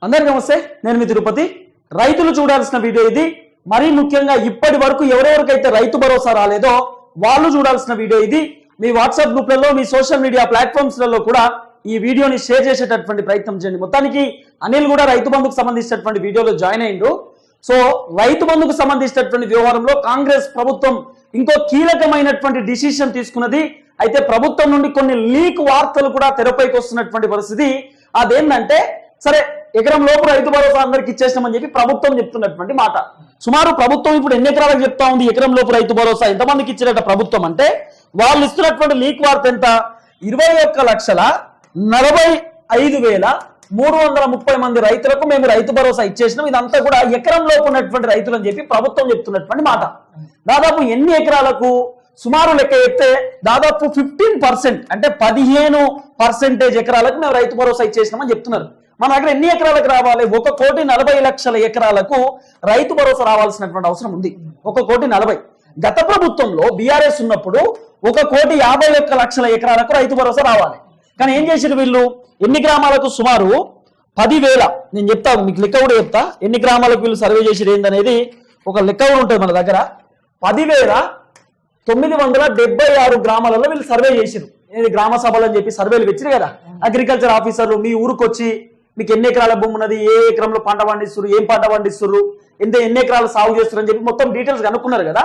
అందరికీ నమస్తే, నేను మీ తిరుపతి. రైతులు చూడాల్సిన వీడియో ఇది. మరీ ముఖ్యంగా ఇప్పటి వరకు ఎవరెవరికైతే రైతు భరోసా రాలేదో వాళ్ళు చూడాల్సిన వీడియో ఇది. మీ వాట్సాప్ గ్రూప్లలో, మీ సోషల్ మీడియా ప్లాట్ఫామ్స్లలో కూడా ఈ వీడియోని షేర్ చేసేటటువంటి ప్రయత్నం చేయండి. మొత్తానికి అనిల్ కూడా రైతు బంధుకు సంబంధించినటువంటి వీడియోలో జాయిన్ అయ్యిండు. సో రైతు బంధుకు సంబంధించినటువంటి వ్యవహారంలో కాంగ్రెస్ ప్రభుత్వం ఇంకో కీలకమైనటువంటి డిసిషన్ తీసుకున్నది. అయితే ప్రభుత్వం నుండి కొన్ని లీక్ వార్తలు కూడా తెరపైకి వస్తున్నటువంటి పరిస్థితి. అదేంటంటే, సరే ఎకరం లోపు రైతు భరోసా అందరికి ఇచ్చేస్తామని చెప్పి ప్రభుత్వం చెప్తున్నటువంటి మాట. సుమారు ప్రభుత్వం ఇప్పుడు ఎన్ని ఎకరాలకు చెప్తా ఉంది ఎకరం లోపు రైతు భరోసా ఎంతమందికి ఇచ్చినట్ట ప్రభుత్వం అంటే, వాళ్ళు ఇస్తున్నటువంటి లీక్ వార్త ఎంత, 21,45,330 మంది రైతులకు మేము రైతు భరోసా ఇచ్చేసినాం. ఇదంతా కూడా ఎకరం లోపు ఉన్నటువంటి రైతులు అని చెప్పి ప్రభుత్వం చెప్తున్నటువంటి మాట. దాదాపు ఎన్ని ఎకరాలకు, సుమారు లెక్క చెప్తే దాదాపు 15% అంటే 15% ఎకరాలకు మేము రైతు భరోసా ఇచ్చేసినామని చెప్తున్నారు. మన దగ్గర ఎన్ని ఎకరాలకు రావాలి? 1,40,00,000 ఎకరాలకు రైతు భరోసా రావాల్సినటువంటి అవసరం ఉంది. 1,40,00,000. గత ప్రభుత్వంలో బీఆర్ఎస్ ఉన్నప్పుడు 1,51,00,000 ఎకరాలకు రైతు భరోసా రావాలి. కానీ ఏం చేశారు వీళ్ళు? ఎన్ని గ్రామాలకు? సుమారు 10,000. నేను చెప్తాను మీకు, లెక్క కూడా చెప్తా ఎన్ని గ్రామాలకు వీళ్ళు సర్వే చేసి ఏందనేది ఒక లెక్క కూడా ఉంటుంది మన దగ్గర. 10,976 గ్రామాలలో వీళ్ళు సర్వే చేసారు. ఏది గ్రామ సభలు అని చెప్పి సర్వేలు పెట్టారు కదా. అగ్రికల్చర్ ఆఫీసర్లు మీ ఊరికి వచ్చి మీకు ఎన్ని ఎకరాల భూమి ఉన్నది, ఏ ఎకరంలో పంట పండిస్తున్నారు, ఏం పంట పండిస్తున్నారు, ఎన్ని ఎకరాలు సాగు చేస్తారు అని చెప్పి మొత్తం డీటెయిల్స్ కనుక్కున్నారు కదా.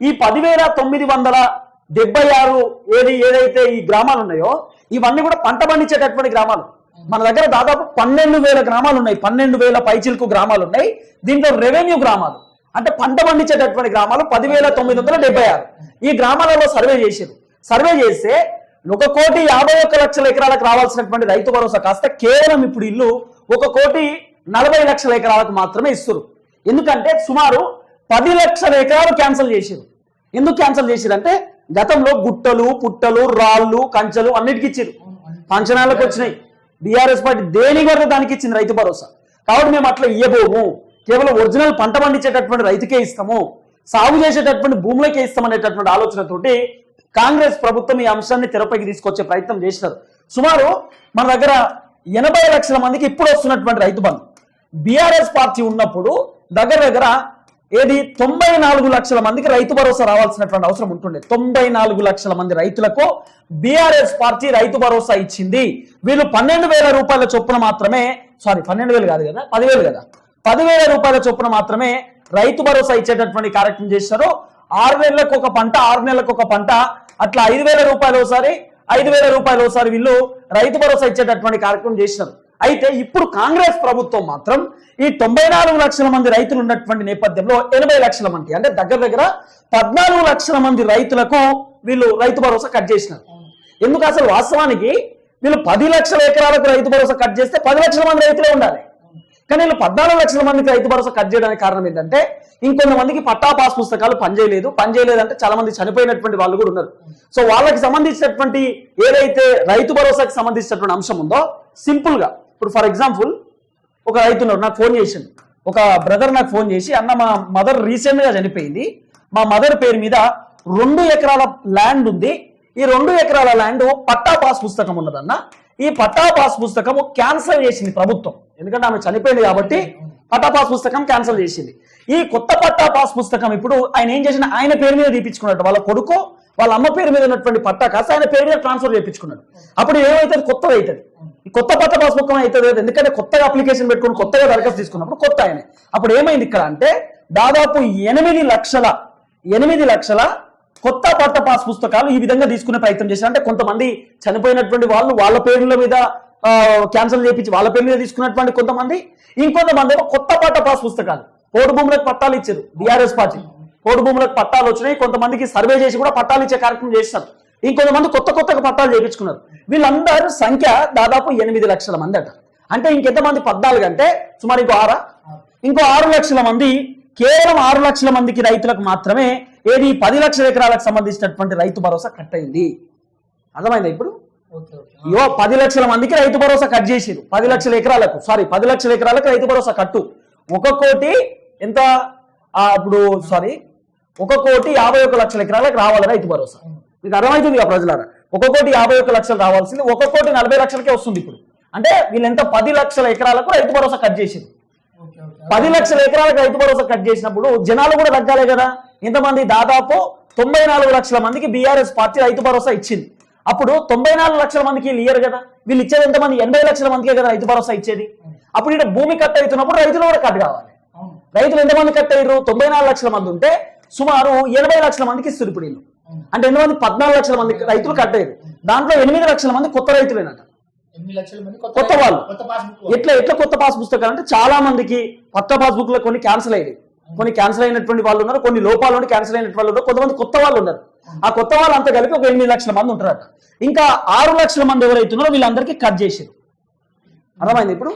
ఈ 10,976 ఏదైతే ఈ గ్రామాలు ఉన్నాయో ఇవన్నీ కూడా పంట పండించేటటువంటి గ్రామాలు. మన దగ్గర దాదాపు 12,000 గ్రామాలు ఉన్నాయి. 12,000 పైచిలకు గ్రామాలు ఉన్నాయి. దీంట్లో రెవెన్యూ గ్రామాలు అంటే పంట పండించేటటువంటి గ్రామాలు 10,976. ఈ గ్రామాలలో సర్వే చేశారు. సర్వే చేస్తే 1,51,00,000 ఎకరాలకు రావాల్సినటువంటి రైతు భరోసా కాస్త కేవలం ఇప్పుడు ఇల్లు 1,40,00,000 ఎకరాలకు మాత్రమే ఇస్తారు. ఎందుకంటే సుమారు 10 లక్షల ఎకరాలు క్యాన్సిల్ చేశారు. ఎందుకు క్యాన్సిల్ చేశారు అంటే, గతంలో గుట్టలు, పుట్టలు, రాళ్ళు, కంచెలు అన్నిటికీ ఇచ్చారు. పంచనాలకు వచ్చినాయి. బీఆర్ఎస్ పార్టీ దేని వరకు దానికి ఇచ్చింది రైతు భరోసా. కాబట్టి మేము అట్లా ఇయ్యబోము, కేవలం ఒరిజినల్ పంట పండించేటటువంటి రైతుకే ఇస్తాము, సాగు చేసేటటువంటి భూములకే ఇస్తామనేటటువంటి ఆలోచనతోటి కాంగ్రెస్ ప్రభుత్వం ఈ అంశాన్ని తెరపైకి తీసుకొచ్చే ప్రయత్నం చేసినారు. సుమారు మన దగ్గర 80 లక్షల మందికి ఇప్పుడు వస్తున్నటువంటి రైతు బంధు. బీఆర్ఎస్ పార్టీ ఉన్నప్పుడు దగ్గర 94 లక్షల మందికి రైతు భరోసా రావాల్సినటువంటి అవసరం ఉంటుండే. 94 లక్షల మంది రైతులకు బీఆర్ఎస్ పార్టీ రైతు భరోసా ఇచ్చింది. వీళ్ళు 12,000 రూపాయల చొప్పున మాత్రమే, 12,000 కాదు కదా, 10,000 కదా, 10,000 రూపాయల చొప్పున మాత్రమే రైతు భరోసా ఇచ్చేటటువంటి కార్యక్రమం చేశారు. 6 నెలలకు ఒక పంట, 6 నెలలకు ఒక పంట, అట్లా 5,000 రూపాయలు ఒకసారి, 5,000 రూపాయలు ఒకసారి వీళ్ళు రైతు భరోసా ఇచ్చేటటువంటి కార్యక్రమం చేసినారు. అయితే ఇప్పుడు కాంగ్రెస్ ప్రభుత్వం మాత్రం ఈ 94 లక్షల మంది రైతులు ఉన్నటువంటి నేపథ్యంలో 80 లక్షల మంది అంటే దగ్గర 14 లక్షల మంది రైతులకు వీళ్ళు రైతు భరోసా కట్ చేసినారు. ఎందుకు? అసలు వాస్తవానికి వీళ్ళు 10 లక్షల ఎకరాలకు రైతు భరోసా కట్ చేస్తే 10 లక్షల మంది రైతులే ఉండాలి. కానీ వీళ్ళు 14 లక్షల మందికి రైతు భరోసా కట్ చేయడానికి కారణం ఏంటంటే, ఇంకొంతమందికి పట్టా పాస్ పుస్తకాలు పనిచేయలేదంటే చాలా మంది చనిపోయినటువంటి వాళ్ళు కూడా ఉన్నారు. సో వాళ్ళకి సంబంధించినటువంటి ఏదైతే రైతు భరోసాకి సంబంధించినటువంటి అంశం ఉందో, సింపుల్ గా ఇప్పుడు ఫర్ ఎగ్జాంపుల్ ఒక రైతున్నారు, నాకు ఫోన్ చేసింది, ఒక బ్రదర్ నాకు ఫోన్ చేసి, అన్న మా మదర్ రీసెంట్ గా చనిపోయింది, మా మదర్ పేరు మీద 2 ఎకరాల ల్యాండ్ ఉంది, ఈ 2 ఎకరాల ల్యాండ్ పట్టా పాస్ పుస్తకం ఉన్నదన్న, ఈ పట్టా పాస్ పుస్తకం క్యాన్సిల్ చేసింది ప్రభుత్వం. ఎందుకంటే ఆమె చనిపోయింది కాబట్టి పట్టా పాస్ పుస్తకం క్యాన్సిల్ చేసింది. ఈ కొత్త పట్టా పాస్ పుస్తకం ఇప్పుడు ఆయన ఏం చేసిన, ఆయన పేరు మీద తీపించుకున్నట్టు, వాళ్ళ కొడుకు వాళ్ళ అమ్మ పేరు మీద ఉన్నటువంటి పట్టా కాస్త ఆయన పేరు మీద ట్రాన్స్ఫర్ చేయించుకున్నాడు. అప్పుడు ఏమవుతుంది? కొత్తది అవుతుంది. ఈ కొత్త పట్టా పాస్ పుస్తకం అవుతుంది. ఎందుకంటే కొత్తగా అప్లికేషన్ పెట్టుకుని కొత్తగా దరఖాస్తు తీసుకున్నప్పుడు కొత్త ఆయన. అప్పుడు ఏమైంది ఇక్కడ అంటే, దాదాపు 8 లక్షల కొత్త పట్ట పాస్ పుస్తకాలు ఈ విధంగా తీసుకునే ప్రయత్నం చేశారు. అంటే కొంతమంది చనిపోయినటువంటి వాళ్ళు వాళ్ళ పేర్ల మీద క్యాన్సిల్ చేయించి వాళ్ళ పేరు మీద తీసుకున్నటువంటి కొంతమంది, ఇంకొంతమంది కొత్త పట్ట పాస్ పుస్తకాలు, పోడు భూములకు పట్టాలు ఇచ్చారు బీఆర్ఎస్ పార్టీ. పోడు భూములకు పట్టాలు వచ్చినాయి, కొంతమందికి సర్వే చేసి కూడా పట్టాలు ఇచ్చే కార్యక్రమం చేస్తారు. ఇంకొంతమంది కొత్తగా పట్టాలు చేయించుకున్నారు. వీళ్ళందరూ సంఖ్య దాదాపు 8 లక్షల మంది అట. అంటే ఇంకెంతమంది? 14 అంటే సుమారు ఇంకో 6 లక్షల మంది, కేవలం 6 లక్షల మందికి రైతులకు మాత్రమే 10 లక్షల ఎకరాలకు సంబంధించినటువంటి రైతు భరోసా కట్ అయింది. అర్థమైందా ఇప్పుడు? 10 లక్షల మందికి రైతు భరోసా కట్ చేసిరు. 10 లక్షల ఎకరాలకు 10 లక్షల ఎకరాలకు రైతు భరోసా కట్టు. 1,00,00,000 ఎంత ఇప్పుడు 1,51,00,000 ఎకరాలకు రావాలి రైతు భరోసా. మీకు అర్థమవుతుంది కదా ప్రజలారా? 1,51,00,000 రావాల్సింది 1,40,00,000కే వస్తుంది ఇప్పుడు. అంటే వీళ్ళు ఎంత 10 లక్షల ఎకరాలకు రైతు భరోసా కట్ చేసింది. 10 లక్షల ఎకరాలకు రైతు భరోసా కట్ చేసినప్పుడు జనాలు కూడా తగ్గాలే కదా. ఇంతమంది దాదాపు 94 లక్షల మందికి బీఆర్ఎస్ పార్టీ రైతు భరోసా ఇచ్చింది. అప్పుడు 94 లక్షల మందికి వీళ్ళు ఇయ్యరు కదా. వీళ్ళు ఇచ్చేది ఎంతమంది? 80 లక్షల మందికే కదా రైతు భరోసా ఇచ్చేది. అప్పుడు ఇక్కడ భూమి కట్ అవుతున్నప్పుడు రైతులు కూడా కట్ కావాలి. రైతులు ఎంతమంది కట్ అయ్యారు? 94 లక్షల మంది ఉంటే సుమారు 80 లక్షల మందికి ఇస్తారు. ఇప్పుడు వీళ్ళు అంటే ఎంతమంది? 14 లక్షల మంది రైతులు కట్ అయ్యారు. దాంట్లో 8 లక్షల మంది కొత్త రైతులేనట, కొత్త వాళ్ళు. ఎట్లా కొత్త పాస్ పుస్తకాలు అంటే చాలా మందికి కొత్త పాస్బుక్ లో కొన్ని క్యాన్సిల్ అయ్యాయి, కొన్ని క్యాన్సిల్ అయినటువంటి వాళ్ళు ఉన్నారు, కొన్ని లోపాలు ఉండి క్యాన్సిల్ అయినటువంటి వాళ్ళు ఉన్నారు, కొంతమంది కొత్త వాళ్ళు ఉన్నారు. ఆ కొత్త వాళ్ళు అంతా కలిపి ఒక 8 లక్షల మంది ఉంటారట. ఇంకా 6 లక్షల మంది ఎవరైతున్నారో వీళ్ళందరికీ కట్ చేసారు. అర్థమైంది? ఇప్పుడు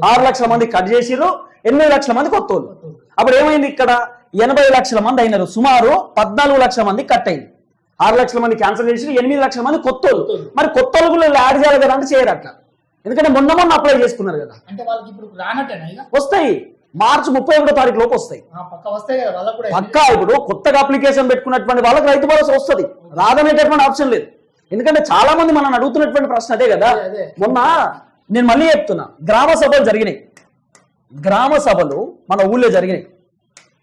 6 లక్షల మంది కట్ చేసిర్రు, 8 లక్షల మంది కొత్త వాళ్ళు. అప్పుడు ఏమైంది? ఇక్కడ 80 లక్షల మంది అయినారు, సుమారు 14 లక్షల మంది కట్ అయింది. 6 లక్షల మంది క్యాన్సిల్ చేసి 8 లక్షల మంది కొత్త వాళ్ళు. మరి కొత్త వాళ్ళు యాడ్ చేయాలి కదా అంటే చేయరు అట్లా. ఎందుకంటే మొన్న అప్లై చేసుకున్నారు కదా. వస్తాయి మార్చి 31వ తారీఖు లోపు వస్తాయి పక్కా. ఇప్పుడు కొత్తగా అప్లికేషన్ పెట్టుకున్నటువంటి వాళ్ళకి రైతు భరోసా వస్తుంది, రాదనేటటువంటి ఆప్షన్ లేదు. ఎందుకంటే చాలా మంది మనం అడుగుతున్నటువంటి ప్రశ్న అదే కదా. మొన్న నేను మళ్ళీ చెప్తున్నా, గ్రామ సభలు జరిగినాయి. గ్రామ సభలు మన ఊళ్ళో జరిగినాయి.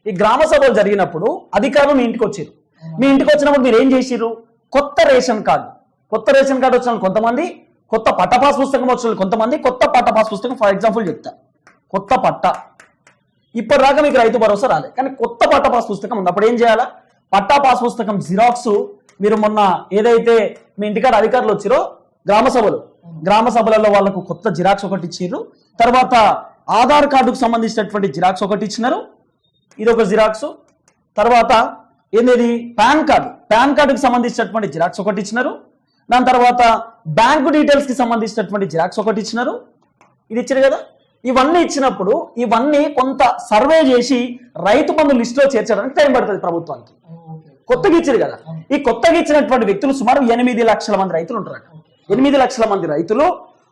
ఈ గ్రామ సభలు జరిగినప్పుడు అధికారులు మీ ఇంటికి వచ్చారు. మీ ఇంటికి వచ్చినప్పుడు మీరు ఏం చేసిర్రు? కొత్త రేషన్ కార్డు వచ్చిన కొంతమంది, కొత్త పట్ట పాస్ పుస్తకం వచ్చిన కొంతమంది, కొత్త పట్ట పాస్ పుస్తకం. ఫర్ ఎగ్జాంపుల్ చెప్తా, కొత్త పట్ట ఇప్పటిదాకా మీకు రైతు భరోసా రాలేదు, కానీ కొత్త పట్ట పాస్ పుస్తకం ఉంది. అప్పుడు ఏం చేయాలా? పట్టా పాస్ పుస్తకం జిరాక్స్ మీరు మొన్న ఏదైతే మీ ఇంటికాడ అధికారులు వచ్చిరో గ్రామ సభలలో వాళ్ళకు కొత్త జిరాక్స్ ఒకటి ఇచ్చిర్రు. తర్వాత ఆధార్ కార్డుకు సంబంధించినటువంటి జిరాక్స్ ఒకటి ఇచ్చినారు, ఇది ఒక జిరాక్స్. తర్వాత ఏంది? పాన్ కార్డుకి సంబంధించినటువంటి జిరాక్స్ ఒకటి ఇచ్చినారు. దాని తర్వాత బ్యాంకు డీటెయిల్స్ కి సంబంధించినటువంటి జిరాక్స్ ఒకటి ఇచ్చినారు. ఇది ఇచ్చారు కదా. ఇవన్నీ ఇచ్చినప్పుడు ఇవన్నీ కొంత సర్వే చేసి రైతు బంధు లిస్ట్ లో చేర్చడానికి టైం పడుతుంది ప్రభుత్వానికి. కొత్తగా ఇచ్చారు కదా. ఈ కొత్తగా ఇచ్చినటువంటి వ్యక్తులు సుమారు 8 లక్షల మంది రైతులు ఉంటారు. 8 లక్షల మంది రైతులు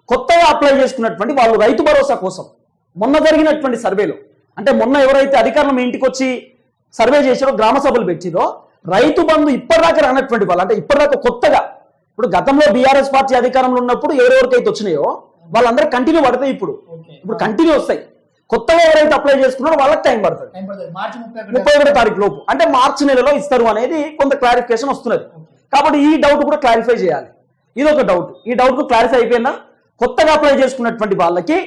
కొత్తగా అప్లై చేసుకున్నటువంటి వాళ్ళు రైతు భరోసా కోసం మొన్న జరిగినటువంటి సర్వేలో, అంటే మొన్న ఎవరైతే అధికారులు మీ ఇంటికి వచ్చి సర్వే చేసారో, గ్రామ సభలు పెట్టిరో, రైతు బంధు ఇప్పటిదాకా రానటువంటి వాళ్ళు, అంటే ఇప్పటిదాకా కొత్తగా, ఇప్పుడు గతంలో బీఆర్ఎస్ పార్టీ అధికారంలో ఉన్నప్పుడు ఎవరెవరికైతే వచ్చినాయో వాళ్ళందరూ కంటిన్యూ పడతాయి. ఇప్పుడు కంటిన్యూ వస్తాయి. కొత్తగా ఎవరైతే అప్లై చేసుకున్నారో వాళ్ళకి టైం పడుతుంది 31వ తారీఖు లోపు. అంటే మార్చి నెలలో ఇస్తారు అనేది కొంత క్లారిఫికేషన్ వస్తున్నది. కాబట్టి ఈ డౌట్ కూడా క్లారిఫై చేయాలి. ఇది ఒక డౌట్. ఈ డౌట్ కు క్లారిఫై అయిపోయిందా? కొత్తగా అప్లై చేసుకున్నటువంటి వాళ్ళకి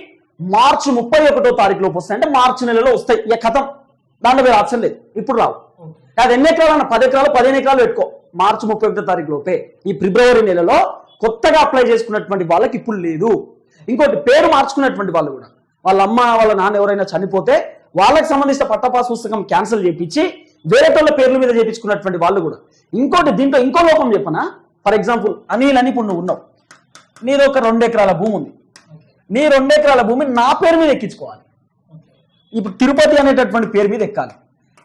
మార్చి 31వ తారీఖు లోపు వస్తాయి, అంటే మార్చి నెలలో వస్తాయి. ఇక కథం, దాంట్లో వేరే ఆప్షన్ లేదు. ఇప్పుడు రావు. అది ఎన్ని ఎకరాలు అన్న? 10 ఎకరాలు 15 ఎకరాలు పెట్టుకో. మార్చి 31వ తారీఖు లోపే, ఈ ఫిబ్రవరి నెలలో కొత్తగా అప్లై చేసుకున్నటువంటి వాళ్ళకి ఇప్పుడు లేదు. ఇంకోటి, పేరు మార్చుకున్నటువంటి వాళ్ళు కూడా, వాళ్ళ అమ్మ వాళ్ళ నాన్న ఎవరైనా చనిపోతే వాళ్ళకి సంబంధించిన పట్టపాస్ పుస్తకం క్యాన్సిల్ చేయించి వేరే వాళ్ళ పేర్ల మీద చేయించుకున్నటువంటి వాళ్ళు కూడా. ఇంకోటి, దీంట్లో ఇంకో లోపం చెప్పనా? ఫర్ ఎగ్జాంపుల్ అనిల్ అని ఇప్పుడు నువ్వు ఉన్నావు, నీది ఒక 2 ఎకరాల భూమి ఉంది. నీ 2 ఎకరాల భూమి నా పేరు మీద ఎక్కించుకోవాలి. ఇప్పుడు తిరుపతి అనేటటువంటి పేరు మీద ఎక్కాలి.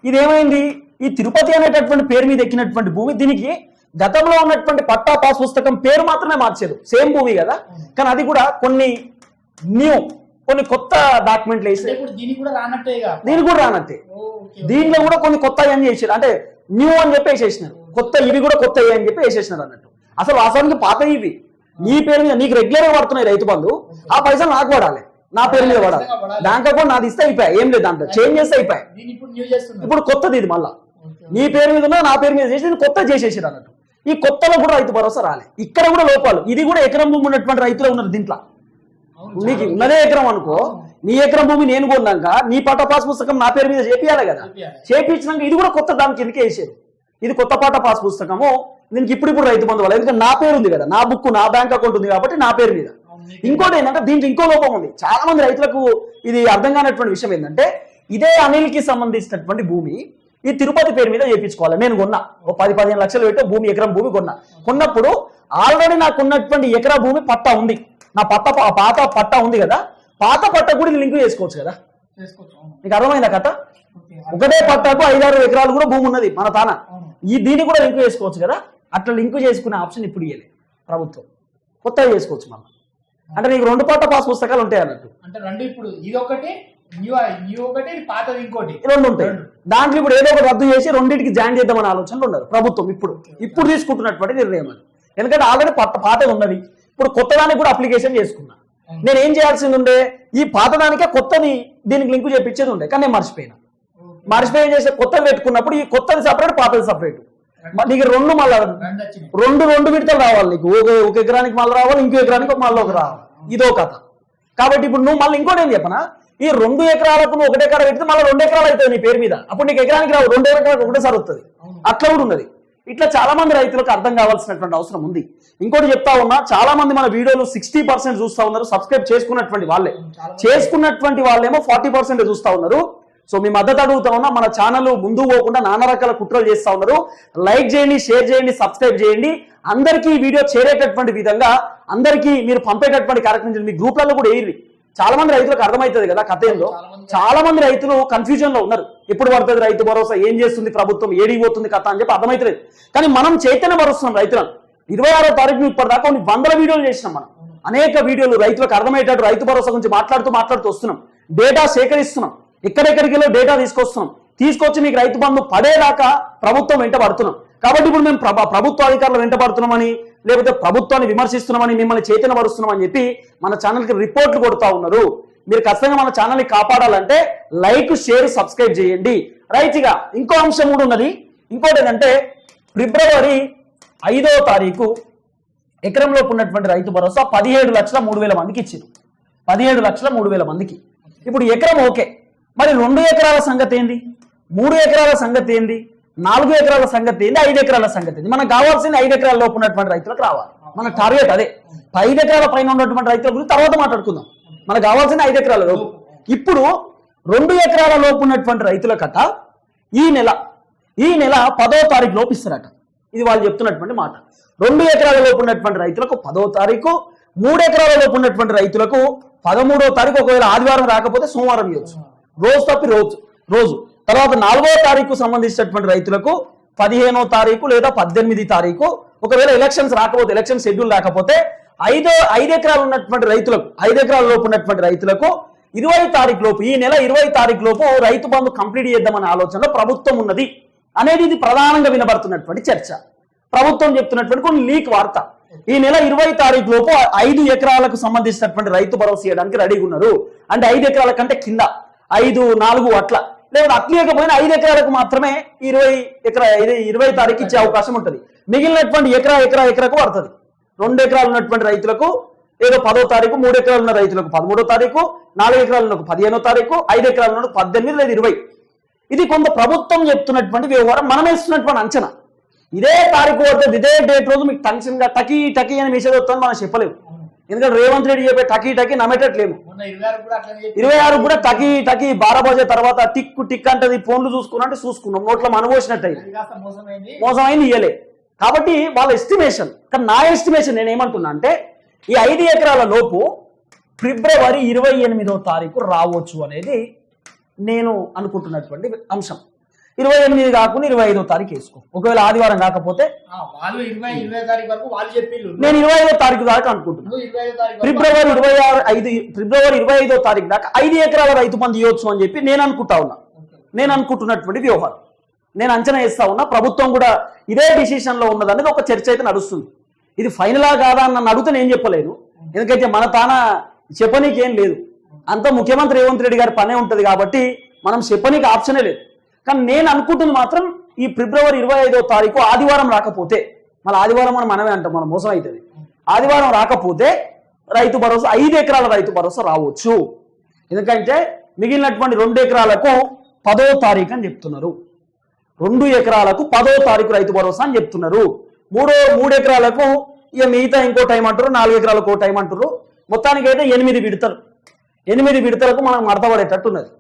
ఇదేమైంది? ఈ తిరుపతి అనేటటువంటి పేరు మీద ఎక్కినటువంటి భూమి, దీనికి గతంలో ఉన్నటువంటి పట్టా పాస్ పుస్తకం పేరు మాత్రమే మార్చారు, సేమ్ భూమి కదా, కానీ అది కూడా కొన్ని కొత్త డాక్యుమెంట్లు వేసి దీనికి కూడా రానట్టే. దీంట్లో కూడా కొన్ని కొత్త అని చేసారు, అంటే న్యూ అని చెప్పి వేసేసినారు. కొత్త ఇవి కూడా కొత్త అని చెప్పి వేసేసినారు అన్నట్టు. అసలు వాస్తవానికి పాత ఇవి నీ పేరు మీద నీకు రెగ్యులర్ గా పడుతున్నాయి రైతు బంధు, ఆ పైసలు నాకు పడాలి, నా పేరు మీద పడాలి. బ్యాంక్ అకౌంట్ నాది ఇస్తే అయిపోయాయి, ఏం లేదు దాంట్లో చేంజ్ చేస్తే అయిపోయాయి. ఇప్పుడు కొత్తది ఇది మళ్ళా నీ పేరు మీద ఉన్నా నా పేరు మీద చేసి కొత్త చేసేసారు అన్నట్టు. ఈ కొత్తలో కూడా రైతు భరోసా రాలే. ఇక్కడ కూడా లోపాలు. ఇది కూడా ఎకరం భూమి ఉన్నటువంటి రైతులు ఉన్నారు దీంట్లో. నీకు ఉన్నదే ఎకరం అనుకో, నీ ఎకరం భూమి నేను కొన్నాక నీ పట్ట పాస్ పుస్తకం నా పేరు మీద చేపియాలి కదా. చేపించినాక ఇది కూడా కొత్త దాని కిందకే వేసారు. ఇది కొత్త పట్ట పాస్ పుస్తకము, దీనికి ఇప్పుడు రైతు బంధు వాళ్ళు, ఎందుకంటే నా పేరు ఉంది కదా, నా బుక్ నా బ్యాంక్ అకౌంట్ ఉంది కాబట్టి నా పేరు మీద. ఇంకోటి ఏంటంటే దీంట్లో ఇంకో లోపం ఉంది. చాలా మంది రైతులకు ఇది అర్థం కానటువంటి విషయం ఏంటంటే, ఇదే అనిల్ కి సంబంధించినటువంటి భూమి ఈ తిరుపతి పేరు మీద చేయించుకోవాలి. నేను కొన్నా, ఓ 10-15 లక్షలు పెట్టి భూమి, ఎకరం భూమి కొన్నప్పుడు ఆల్రెడీ నాకు ఉన్నటువంటి ఎకరా భూమి పట్టా ఉంది, నా పాత పట్టా ఉంది కదా, పాత పట్ట కూడా లింక్ చేసుకోవచ్చు కదా. నీకు అర్థమైందా కథ? ఒకటే పట్టాకు 5-6 ఎకరాలు కూడా భూమి ఉన్నది మన తాన, దీన్ని కూడా లింక్ చేసుకోవచ్చు కదా. అట్లా లింక్ చేసుకునే ఆప్షన్ ఇప్పుడు ఇవ్వలేదు ప్రభుత్వం, కొత్తగా చేసుకోవచ్చు మనం. అంటే నీకు 2 పట్ట పాస్ పుస్తకాలు ఉంటాయి అన్నట్టు. అంటే 2 ఇప్పుడు ఇది ఒకటి రెండు ఉంటాయి. దాంట్లో ఇప్పుడు ఏదో ఒకటి రద్దు చేసి రెండింటికి జాయిన్ చేద్దామని ఆలోచనలు ఉన్నారు ప్రభుత్వం ఇప్పుడు తీసుకుంటున్నటువంటి నిర్ణయం అది. ఎందుకంటే ఆల్రెడీ పాత ఉన్నది, ఇప్పుడు కొత్త దానికి కూడా అప్లికేషన్ చేసుకున్నా. నేను ఏం చేయాల్సింది ఉండే ఈ పాతదానికే కొత్తది దీనికి లింక్ చేపించేది ఉండే కానీ నేను మర్చిపోయి ఏం చేస్తే కొత్తది పెట్టుకున్నప్పుడు ఈ కొత్తది సపరేట్ పాతది సపరేట్ నీకు రెండు మళ్ళీ రెండు విడతలు రావాలి నీకు ఒక ఎకరానికి మళ్ళీ రావాలి ఇంకో ఎకరానికి మళ్ళీ ఒక రావాలి ఇదో కథ కాబట్టి ఇప్పుడు నువ్వు మళ్ళీ ఇంకోటి ఏం చెప్పనా ఈ 2 ఎకరాలకు నువ్వు 1 ఎకరా పెడితే మళ్ళీ 2 ఎకరాలు అవుతుంది నీ పేరు మీద అప్పుడు నీకు ఎకరానికి రావు 2 ఎకరాలకు ఒకటేసారి వస్తుంది అట్లా కూడా ఉన్నది ఇట్లా చాలా మంది రైతులకు అర్థం కావాల్సినటువంటి అవసరం ఉంది ఇంకోటి చెప్తా ఉన్నా చాలా మంది మన వీడియోలు 60% చూస్తా ఉన్నారు సబ్స్క్రైబ్ చేసుకున్నటువంటి వాళ్ళేమో 40% చూస్తా ఉన్నారు సో మీ మద్దతు అడుగుతా ఉన్నా మన ఛానల్ ముందు పోకుండా నానా రకాల కుట్రలు చేస్తా ఉన్నారు లైక్ చేయండి షేర్ చేయండి సబ్స్క్రైబ్ చేయండి అందరికీ ఈ వీడియో చేరేటటువంటి విధంగా అందరికీ మీరు పంపేటటువంటి కార్యక్రమం మీ గ్రూప్లలో కూడా వేయండి చాలా మంది రైతులకు అర్థమవుతుంది కదా కథ ఏందో చాలా మంది రైతులు కన్ఫ్యూజన్ లో ఉన్నారు ఎప్పుడు పడుతుంది రైతు భరోసా ఏం చేస్తుంది ప్రభుత్వం ఏడికి పోతుంది కథ అని చెప్పి అర్థమవుతలేదు కానీ మనం చైతన్యపరుస్తున్నాం రైతులను 26వ తారీఖు ఇప్పటిదాకా కొన్ని వందల వీడియోలు చేసినాం మనం అనేక వీడియోలు రైతులకు అర్థమయ్యేటట్టు రైతు భరోసా గురించి మాట్లాడుతూ వస్తున్నాం డేటా సేకరిస్తున్నాం ఎక్కడెక్కడికి వెళ్ళో డేటా తీసుకొచ్చి మీకు రైతు బంధు పడేదాకా ప్రభుత్వం వెంట పడుతున్నాం కాబట్టి ఇప్పుడు మేము ప్రభుత్వ అధికారులు వెంట పడుతున్నామని లేకపోతే ప్రభుత్వాన్ని విమర్శిస్తున్నామని మిమ్మల్ని చైతన్యపరుస్తున్నామని చెప్పి మన ఛానల్కి రిపోర్ట్లు కొడుతూ ఉన్నారు మీరు ఖచ్చితంగా మన ఛానల్ని కాపాడాలంటే లైక్ షేర్ సబ్స్క్రైబ్ చేయండి రైతుగా ఇంకో అంశం కూడా ఉన్నది ఇంకోటి ఏంటంటే ఫిబ్రవరి 5వ తారీఖు ఎకరంలోపు ఉన్నటువంటి రైతు భరోసా 17,03,000 మందికి ఇచ్చారు 17,03,000 మందికి ఇప్పుడు ఎకరం ఓకే మరి 2 ఎకరాల సంగతి ఏంది 3 ఎకరాల సంగతి ఏంది 4 ఎకరాల సంగతి ఏంది 5 ఎకరాల సంగతి ఏంది మనకు కావాల్సింది 5 ఎకరాల లోపు ఉన్నటువంటి రైతులకు రావాలి మన టార్గెట్ అదే 5 ఎకరాల పైన ఉన్నటువంటి రైతుల గురించి తర్వాత మాట్లాడుకుందాం మనకు కావాల్సింది 5 ఎకరాల లోపు ఇప్పుడు 2 ఎకరాల లోపు ఉన్నటువంటి రైతుల కథ ఈ నెల 10వ తారీఖు లోపు ఇస్తారట ఇది వాళ్ళు చెప్తున్నటువంటి మాట 2 ఎకరాల లోపు ఉన్నటువంటి రైతులకు 10వ తారీఖు 3 ఎకరాల లోపు ఉన్నటువంటి రైతులకు 13వ తారీఖు ఒకవేళ ఆదివారం రాకపోతే సోమవారం ఇవ్వచ్చు రోజు తప్పి రోజు తర్వాత 4వ తారీఖు సంబంధించినటువంటి రైతులకు 15వ తారీఖు లేదా 18 తారీఖు ఒకవేళ ఎలక్షన్స్ రాకపోతే ఎలక్షన్ షెడ్యూల్ రాకపోతే 5 ఎకరాలు ఉన్నటువంటి రైతులకు 5 ఎకరాల లోపు ఉన్నటువంటి రైతులకు 20 తారీఖు లోపు ఈ నెల 20 తారీఖు లోపు రైతు బంధు కంప్లీట్ చేద్దామనే ఆలోచనలో ప్రభుత్వం ఉన్నది అనేది ఇది ప్రధానంగా వినబడుతున్నటువంటి చర్చ ప్రభుత్వం చెప్తున్నటువంటి కొన్ని లీక్ వార్త ఈ నెల 20 తారీఖు లోపు 5 ఎకరాలకు సంబంధించినటువంటి రైతు భరోసా ఇవ్వడానికి రెడీగా ఉన్నారు అంటే 5 ఎకరాల కంటే కింద 5, 4 అట్లా లేదా అట్లేకపోయినా 5 ఎకరాలకు మాత్రమే 20 తారీఖు ఇచ్చే అవకాశం ఉంటుంది మిగిలినటువంటి ఎకరాకు పడుతుంది 2 ఎకరాలు ఉన్నటువంటి రైతులకు ఏదో 10వ తారీఖు 3 ఎకరాలు ఉన్న రైతులకు 13వ తారీఖు 4 ఎకరాలు ఉన్న 15వ తారీఖు 5 ఎకరాలు ఉన్న 18 లేదా 20 ఇది కొంత ప్రభుత్వం చెప్తున్నటువంటి వ్యవహారం మనం వేస్తున్నటువంటి అంచనా ఇదే తారీఖు పడుతుంది ఇదే డేట్ రోజు మీకు టెన్షన్ గా టకీ అని మెసేజ్ వస్తుందని మనం చెప్పలేము ఎందుకంటే రేవంత్ రెడ్డి చెప్పే టకీ నమ్మేటట్లేము 26 కూడా టకీ 12 బజే తర్వాత టిక్ అంటే ఫోన్లు చూసుకున్నాం నోట్లో మనబోసినట్టు మోసమైంది ఇయ్యలే కాబట్టి వాళ్ళ ఎస్టిమేషన్ కానీ నా ఎస్టిమేషన్ నేను ఏమంటున్నా అంటే ఈ 5 ఎకరాల లోపు ఫిబ్రవరి 28వ తారీఖు రావచ్చు అనేది నేను అనుకుంటున్నటువంటి అంశం 28 కాకుండా 25వ తారీఖు వేసుకో ఒకవేళ ఆదివారం కాకపోతే నేను 25వ తారీఖు దాకా అనుకుంటున్నాను ఫిబ్రవరి 25వ తారీఖు దాకా 5 ఎకరాల రైతు బంధు ఇవ్వచ్చు అని చెప్పి నేను అనుకుంటున్నటువంటి వ్యవహారం నేను అంచనా వేస్తా ఉన్నా ప్రభుత్వం కూడా ఇదే డిసిషన్ లో ఉన్నదనేది ఒక చర్చ అయితే నడుస్తుంది ఇది ఫైనలా కాదా అని నన్ను అడిగితే నేను చెప్పలేను ఎందుకంటే మన తాన చెప్పనీకేం లేదు అంత ముఖ్యమంత్రి రేవంత్ రెడ్డి గారి పనే ఉంటది కాబట్టి మనం చెప్పనీకి ఆప్షనే లేదు కానీ నేను అనుకుంటుంది మాత్రం ఈ ఫిబ్రవరి 25వ తారీఖు ఆదివారం రాకపోతే మళ్ళీ ఆదివారం అని మనమే అంటాం మనం మోసం అవుతుంది ఆదివారం రాకపోతే రైతు భరోసా 5 ఎకరాల రైతు భరోసా రావచ్చు ఎందుకంటే మిగిలినటువంటి 2 ఎకరాలకు 10వ తారీఖు అని చెప్తున్నారు 2 ఎకరాలకు 10వ తారీఖు రైతు భరోసా అని చెప్తున్నారు 3 ఎకరాలకు ఇక మిగతా ఇంకో టైం అంటారు 4 ఎకరాలకు టైం అంటారు మొత్తానికి అయితే 8 విడతలు 8 విడతలకు మనం మడతపడేటట్టున్నది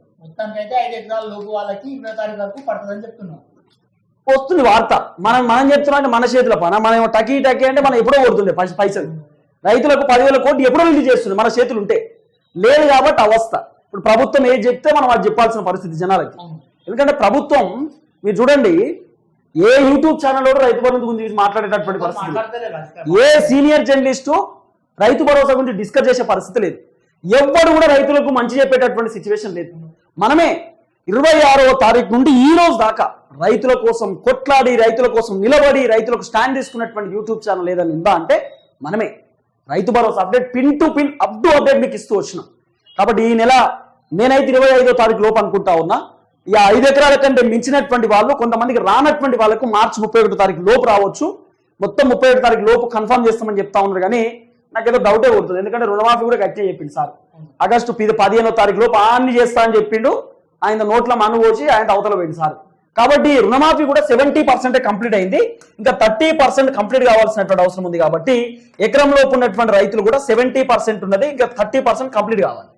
వస్తుంది వార్త మనం చెప్తున్నాం అంటే మన చేతుల పని మనం టకీ అంటే మనం ఎప్పుడో కొడుతుండే పైసలు రైతులకు 10,000 కోట్లు ఎప్పుడో రిలీజ్ చేస్తుంది మన చేతులు ఉంటే లేదు కాబట్టి అవస్థ ఇప్పుడు ప్రభుత్వం ఏది చెప్తే మనం అది చెప్పాల్సిన పరిస్థితి జనాలకి ఎందుకంటే ప్రభుత్వం మీరు చూడండి ఏ యూట్యూబ్ ఛానల్ రైతు భరోసా గురించి మాట్లాడేటటువంటి పరిస్థితి a senior journalist Rythu Bharosa గురించి డిస్కస్ చేసే పరిస్థితి లేదు ఎవ్వడు కూడా రైతులకు మంచి చెప్పేటటువంటి సిచ్యువేషన్ లేదు మనమే 26వ తారీఖు నుండి ఈ రోజు దాకా రైతుల కోసం కొట్లాడి రైతుల కోసం నిలబడి రైతులకు స్టాండ్ తీసుకున్నటువంటి యూట్యూబ్ ఛానల్ ఏదని ఉందా అంటే మనమే Rythu Bharosa update pin to pin up to update మీకు ఇస్తూ వచ్చినాం. కాబట్టి ఈ నెల నేనైతే 25వ తారీఖు లోపు అనుకుంటా ఉన్నా. ఇక 5 ఎకరాల కంటే మించినటువంటి వాళ్ళు కొంతమందికి రానటువంటి వాళ్ళకు మార్చి 31వ తారీఖు లోపు రావచ్చు. మొత్తం 31వ తారీఖు లోపు కన్ఫర్మ్ చేస్తామని చెప్తా ఉన్నారు. కానీ నాకేదో డౌటే కొడుతుంది. ఎందుకంటే రుణమాఫీ కూడా గట్టిగా చెప్పింది సార్. ఆగస్టు 15వ తారీఖు లోపు అన్ని చేస్తా అని చెప్పిండు. ఆయన నోట్ల మన్ను పోసి ఆయన అవతల పోయింది సార్. కాబట్టి రుణమాఫీ కూడా 70% కంప్లీట్ అయింది. ఇంకా 30% కంప్లీట్ కావాల్సినటువంటి అవసరం ఉంది. కాబట్టి ఎకరంలోపు ఉన్నటువంటి రైతులు కూడా 70% ఉన్నది. ఇంకా 30% కంప్లీట్ కావాలి.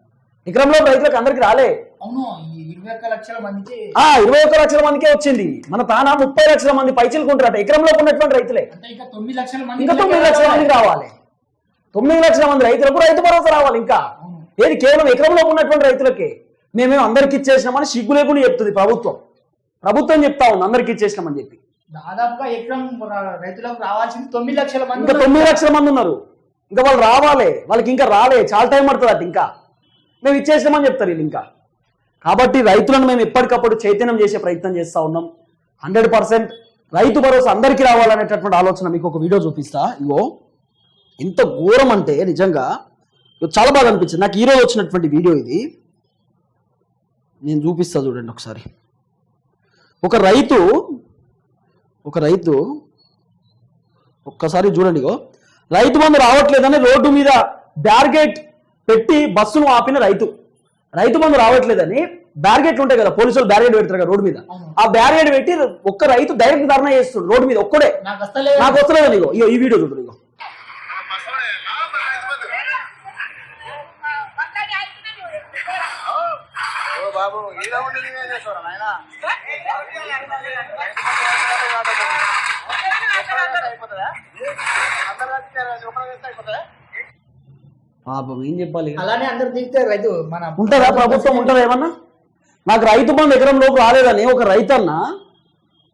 ఎకరంలో రైతులకు అందరికి రాలే. 21 లక్షల మందికి 21 లక్షల మందికే వచ్చింది. మన తానా 30 లక్షల మంది పైచిలుకుంటారట ఎకరంలో ఉన్నటువంటి రైతులే. ఇంకా 9 లక్షల మందికి రావాలి. 9 లక్షల మంది రైతులకు రైతు భరోసా రావాలి. ఇంకా ఏది కేవలం ఎకరంలో ఉన్నటువంటి రైతులకే. మేమేమో అందరికి ఇచ్చేసినామని సిగ్గు లేకుండా చెప్తుంది ప్రభుత్వం చెప్తా ఉంది అందరికి ఇచ్చేసినామని చెప్పి. దాదాపుగా ఎకరం రైతులకు రావాల్సింది 9 లక్షల మంది. ఇంకా 9 లక్షల మంది ఉన్నారు. ఇంకా వాళ్ళు రావాలి. వాళ్ళకి ఇంకా రాలే, చాలా టైం పడుతుంది అట. ఇంకా మేము ఇచ్చేసినామని చెప్తారు వీళ్ళు ఇంకా. కాబట్టి రైతులను మేము ఎప్పటికప్పుడు చైతన్యం చేసే ప్రయత్నం చేస్తా ఉన్నాం. 100% రైతు భరోసా అందరికీ రావాలనేటటువంటి ఆలోచన మీకు ఒక వీడియో చూపిస్తా. ఇగో ఎంత ఘోరం అంటే నిజంగా చాలా బాగా అనిపించింది నాకు. ఈరోజు వచ్చినటువంటి వీడియో ఇది నేను చూపిస్తా చూడండి ఒకసారి. ఒక రైతు ఒక్కసారి చూడండి. ఇగో రైతు బంధు రావట్లేదని రోడ్డు మీద బ్యారిగేట్ పెట్టి బస్సును ఆపిన రైతు బంధు రావట్లేదని బ్యారిగేట్లు ఉంటాయి కదా, పోలీసులు బ్యారిగేట్ పెడతారు కదా రోడ్డు మీద. ఆ బ్యారిగేట్ పెట్టి ఒక్క రైతు డైరెక్ట్ ధర్నా చేస్తుంది రోడ్డు మీద. ఒక్కడే నాకు వస్తలేదని. ఇగో ఈ వీడియో చూడండి. ఇగో బాబు ఇలా ఉండి ఏం చేస్తారా నాయన? పాపం ఏం చెప్పాలి. అలానే అందరు దిగితే రైతు మన ఉంటుందా ప్రభుత్వం ఉంటుందా ఏమన్నా? నాకు రైతు బంధు ఎకరం లోపు రాలేదని ఒక రైతన్న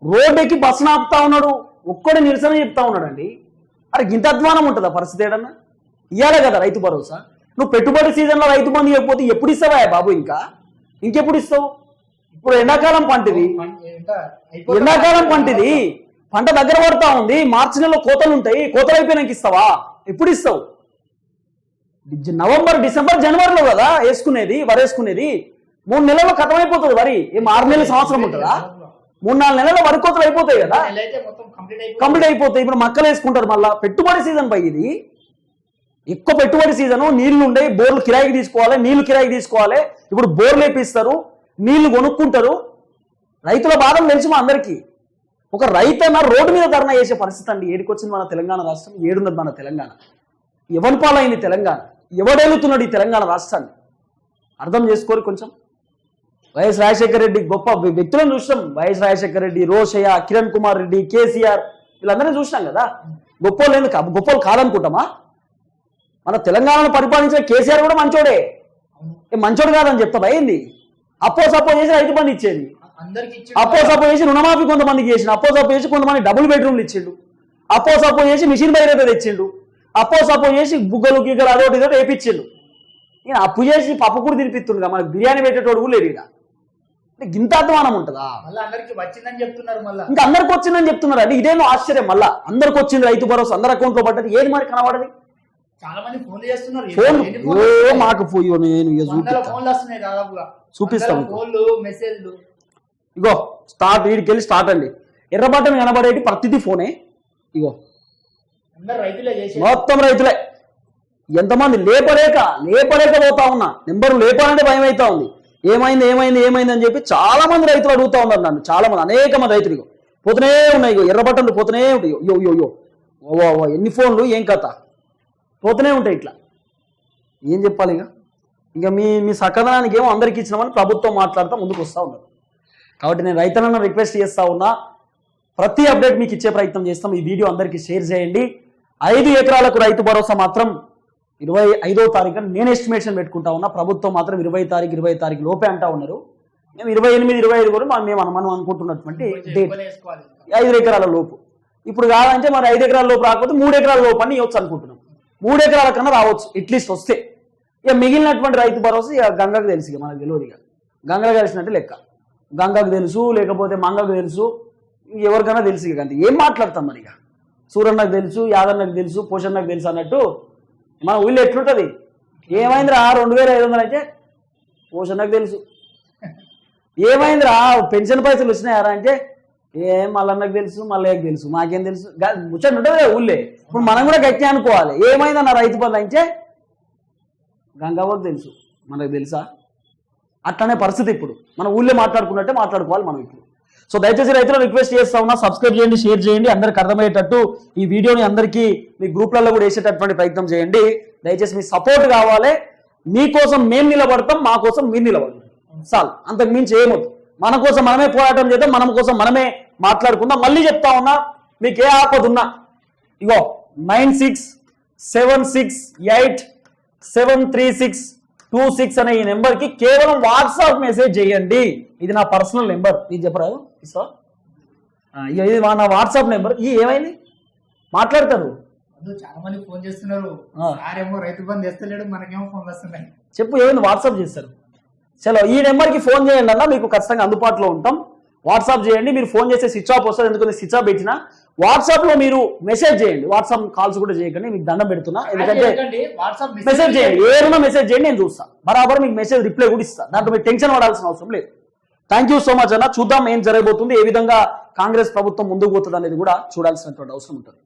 రోడ్డు ఎక్కి బస్సును ఆపుతా ఉన్నాడు. ఒక్కడే నిరసన చెప్తా ఉన్నాడండి. అరే ఇంత అధ్వానం ఉంటుందా పరిస్థితి? ఏడన్నా ఇవ్వాలి కదా రైతు భరోసా. నువ్వు పెట్టుబడి సీజన్లో రైతు బంధు ఇవ్వకపోతే ఎప్పుడు ఇస్తావా బాబు? ఇంకెప్పుడు ఇస్తావు? ఇప్పుడు ఎండాకాలం పంటిది, పంట దగ్గర పడతా ఉంది. మార్చి నెలలో కోతలు ఉంటాయి. కోతలు అయిపోయినాక ఇస్తావా? ఎప్పుడు ఇస్తావు? నవంబర్, డిసెంబర్, జనవరిలో కదా వేసుకునేది, వరేసుకునేది. 3 నెలల్లో కథమైపోతుంది వరి. ఏం 6 నెలల సంవత్సరం ఉంటుందా? 3-4 నెలల్లో వరి కోతలు అయిపోతాయి కదా, కంప్లీట్ అయిపోతాయి. ఇప్పుడు మక్కలు వేసుకుంటారు. మళ్ళా పెట్టుబడి సీజన్ పై ఇది ఎక్కువ పెట్టుబడి సీజను. నీళ్లు ఉండే బోర్లు కిరాయికి తీసుకోవాలి, నీళ్లు కిరాయికి తీసుకోవాలి. ఇప్పుడు బోర్లు వేపిస్తారు, నీళ్లు కొనుక్కుంటారు. రైతుల బాధలు తెలుసు మా అందరికీ. ఒక రైతన్న రోడ్డు మీద ధర్నా చేసే పరిస్థితి అండి. ఏడికొచ్చింది మన తెలంగాణ రాష్ట్రం? ఏడున్నది మన తెలంగాణ? ఎవరి పాలైంది తెలంగాణ? ఎవడేలుతున్నాడు ఈ తెలంగాణ రాష్ట్రాన్ని? అర్థం చేసుకోరు కొంచెం. వైఎస్ రాజశేఖర రెడ్డి గొప్ప వ్యక్తులను చూసినాం. వైఎస్ రాజశేఖర రెడ్డి, రోషయ్య, కిరణ్ కుమార్ రెడ్డి, కేసీఆర్, వీళ్ళందరినీ చూసినాం కదా. గొప్పలు కాదనుకుంటామా? మన తెలంగాణను పరిపాలించిన కేసీఆర్ కూడా మంచోడే. మంచోడు కాదని చెప్తా భయంది. అప్పో సపో చేసి రైతు బంధు ఇచ్చేది, అప్పో సపో చేసి రుణమాఫీ కొంతమందికి చేసిండు, అప్పో సపో చేసి కొంతమంది డబుల్ బెడ్రూమ్లు ఇచ్చిండు, అప్పో సపో చేసి మిషన్ బయట తెచ్చిండు, అప్పో సపో చేసి బుగ్గలు గిగ్గలు అదొకటి ఇదొకటి వేపించిండు. ఈయన అప్పు చేసి పప్పు కూడా తినిపిస్తుండగా మనకు బిర్యానీ పెట్టేటోడు కూడా లేడు. ఇంత అధ్వానం ఉంటుందా? అందరికి వచ్చిందని చెప్తున్నారు. ఇంకా అందరికి వచ్చిందని చెప్తున్నారు అండి. ఇదేమో ఆశ్చర్యం. మళ్ళా అందరికి వచ్చింది రైతు భరోసా, అందరి అకౌంట్ లో పడ్డది. ఏది మరి కనబడది? చాలా మంది ఫోన్లు చేస్తున్నారు. మాకు నేను చూపిస్తాను. ఇగో స్టార్ట్, వీడికి వెళ్ళి స్టార్ట్ అండి. ఎర్ర బటన్ కనబడేటి ప్రతిదీ ఫోనే. ఇగో మొత్తం రైతులే. ఎంతమంది లేపలేక పోతా ఉన్నా. నెంబర్ లేపాలంటే భయం అవుతా ఉంది. ఏమైంది అని చెప్పి చాలా మంది రైతులు అడుగుతా ఉన్నారు నన్ను. చాలా మంది, అనేక మంది రైతులు ఇగో పోతూనే ఉన్నాయి. ఇగో ఎర్ర బటన్లు పోతూనే ఉంటాయి. ఓ ఎన్ని ఫోన్లు, ఏం కథ పోతూనే ఉంటాయి. ఇట్లా ఏం చెప్పాలి? ఇంకా మీ సకదనానికి ఏమో అందరికి ఇచ్చినామని ప్రభుత్వం మాట్లాడుతూ ముందుకు వస్తూ ఉన్నారు. కాబట్టి నేను రైతులను రిక్వెస్ట్ చేస్తా ఉన్నా, ప్రతి అప్డేట్ మీకు ఇచ్చే ప్రయత్నం చేస్తాం. ఈ వీడియో అందరికీ షేర్ చేయండి. 5 ఎకరాలకు రైతు భరోసా మాత్రం 25వ తారీఖున నేను ఎస్టిమేషన్ పెట్టుకుంటా ఉన్నా. ప్రభుత్వం మాత్రం 20 తారీఖు లోపే అంటా ఉన్నారు. మేము 28, 25 కూడా మనం అనుకుంటున్నటువంటి డేట్ 5 ఎకరాల లోపు. ఇప్పుడు కాదంటే మరి 5 ఎకరాల లోపు రాకపోతే 3 ఎకరాల లోపు అని ఇవ్వచ్చు అనుకుంటున్నాం. 3 ఎకరాల కన్నా రావచ్చు అట్లీస్ట్ వస్తే. ఇక మిగిలినటువంటి రైతు భరోసా ఇక గంగకు తెలుసు. ఇక మనకు తెలియదు. ఇక గంగకు తెలిసినట్టు లెక్క. గంగకు తెలుసు, లేకపోతే మంగకు తెలుసు, ఎవరికైనా తెలుసు. ఇక అంతే. ఏం మాట్లాడతాం మరి? ఇక సూరన్నకు తెలుసు, యాదన్నకు తెలుసు, పోషన్నకు తెలుసు అన్నట్టు మన ఊళ్ళో ఎట్లుంటది, ఏమైందిరా 2500 అంటే పోషణకు తెలుసు, ఏమైందిరా పెన్షన్ పైసలు వచ్చినాయారా అంటే ఏం మళ్ళన్నకు తెలుసు, మళ్ళీకి తెలుసు, మాకేం తెలుసు, ముచ్చట ఉంటుంది కదా ఊళ్ళే. ఇప్పుడు మనం కూడా గట్టి అనుకోవాలి, ఏమైందన్న రైతు బంధు అంటే గంగావకు తెలుసు, మనకు తెలుసా? అట్లనే పరిస్థితి ఇప్పుడు మన ఊళ్ళో మాట్లాడుకున్నట్టే మాట్లాడుకోవాలి మనం ఇప్పుడు. సో దయచేసి రైతులు రిక్వెస్ట్ చేస్తా ఉన్నా, సబ్స్క్రైబ్ చేయండి, షేర్ చేయండి, అందరికి అర్థమయ్యేటట్టు ఈ వీడియోని అందరికీ మీ గ్రూప్లలో కూడా వేసేటటువంటి ప్రయత్నం చేయండి. దయచేసి మీ సపోర్ట్ కావాలి, మీకోసం మేము నిలబడతాం, మా కోసం మీరు నిలబడతాం, చాలు, అంతకు మించి ఏమవుతుంది. మన కోసం మనమే పోరాటం చేద్దాం, మన కోసం మనమే మాట్లాడుకుందాం. మళ్ళీ చెప్తా ఉన్నా, మీకు ఏ ఆపద ఉన్నా ఇగో 9676873626 అనే ఈ నెంబర్కి కేవలం వాట్సాప్ మెసేజ్ చేయండి. ఇది నా పర్సనల్ నెంబర్, ఇది చెప్పరాదు ఇస్తా, ఇది నా వాట్సాప్ నెంబర్. ఈ ఏమైంది మాట్లాడతారు, చాలా మంది ఫోన్ చేస్తున్నారు, సారేమో రైతు బంధు చేస్తలేడు, మనకేమో ఫోన్ వస్తున్నాయి. చెప్పు ఏమైంది, వాట్సాప్ చేస్తారు. చలో ఈ నెంబర్కి ఫోన్ చేయండి అన్న, మీకు ఖచ్చితంగా అందుబాటులో ఉంటాం. వాట్సాప్ చేయండి, మీరు ఫోన్ చేస్తే స్విచ్ ఆఫ్ వస్తుంది, ఎందుకంటే స్విచ్ ఆఫ్ పెట్టినా వాట్సాప్లో మీరు మెసేజ్ చేయండి. వాట్సాప్ కాల్స్ కూడా చేయకండి, మీకు దండం పెడుతున్నా, ఎందుకంటే మెసేజ్ చేయండి, ఏమైనా మెసేజ్ చేయండి, నేను చూస్తాను బరాబర్, మీకు మెసేజ్ రిప్లై కూడా ఇస్తాను, దాంట్లో మీరు టెన్షన్ పడాల్సిన అవసరం లేదు. థ్యాంక్ యూ సో మచ్ అన్న. చూద్దాం ఏం జరగబోతుంది, ఏ విధంగా కాంగ్రెస్ ప్రభుత్వం ముందుకు పోతుంది అనేది కూడా చూడాల్సినటువంటి అవసరం ఉంటుంది.